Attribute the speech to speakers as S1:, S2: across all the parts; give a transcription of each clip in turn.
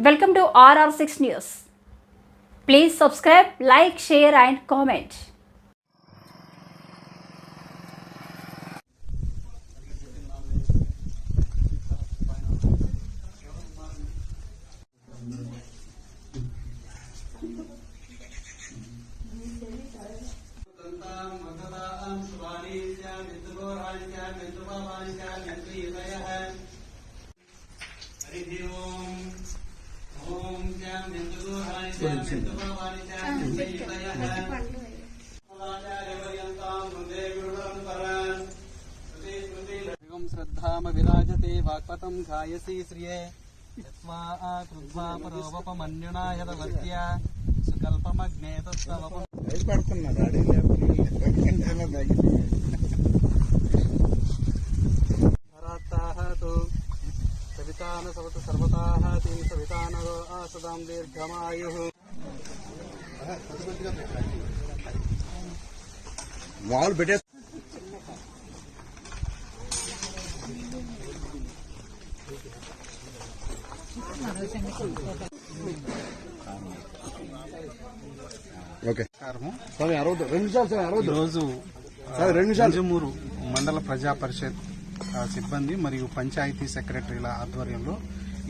S1: Welcome to RR6 News. Please subscribe, like, share and comment.
S2: श्रद्धाम विराजते वाक्पतं गायसी श्रिये यस्मा कृत्वा परोपमन्युना यदवत्या सुकल्पमग्ने तत्सवपं भराताः तु सवितान सवत सर्वताः ते सवितानरो आसदां दीर्घमायुः
S3: वाल बेटे ఓకే సరే అరవద్దు 2 నిమిషాలు సార్ అరవద్దు
S2: ఈరోజు
S3: సార్ 2 నిమిషాలు
S2: జంజమూరు మండల ప్రజా పరిషత్ సిబ్బంది మరియు పంచాయతీ సెక్రటరీల ఆధ్వర్యంలో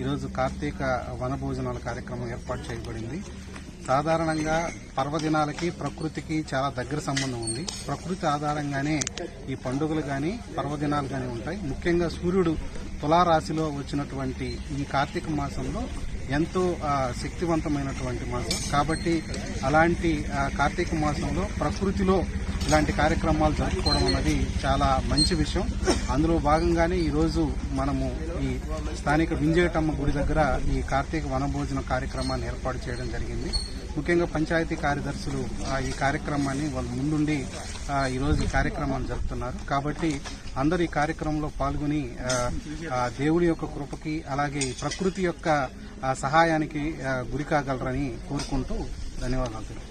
S2: ఈరోజు కార్తీక వనభోజనాల కార్యక్రమం ఏర్పాటు చేయబడింది. సాధారణంగా పర్వదినాలకి ప్రకృతికి చాలా దగ్గర సంబంధం ఉంది. ప్రకృతి ఆధారంగానే ఈ పండుగలు కానీ పర్వదినాలు కానీ ఉంటాయి. ముఖ్యంగా సూర్యుడు తులారాశిలో వచ్చినటువంటి ఈ కార్తీక మాసంలో ఎంతో శక్తివంతమైనటువంటి మాసం కాబట్టి అలాంటి కార్తీక మాసంలో ప్రకృతిలో ఇలాంటి కార్యక్రమాలు జరుపుకోవడం అన్నది చాలా మంచి విషయం. అందులో భాగంగానే ఈరోజు మనము ఈ స్థానిక వింజేటమ్మ గుడి దగ్గర ఈ కార్తీక వనభోజన కార్యక్రమాన్ని ఏర్పాటు చేయడం జరిగింది. ముఖ్యంగా పంచాయతీ కార్యదర్శులు ఈ కార్యక్రమాన్ని వాళ్ళు ముందుండి ఈరోజు ఈ కార్యక్రమాన్ని జరుపుతున్నారు. కాబట్టి అందరూ ఈ కార్యక్రమంలో పాల్గొని దేవుడి యొక్క కృపకి అలాగే ప్రకృతి యొక్క సహాయానికి గురి కాగలరని కోరుకుంటూ ధన్యవాదాలు.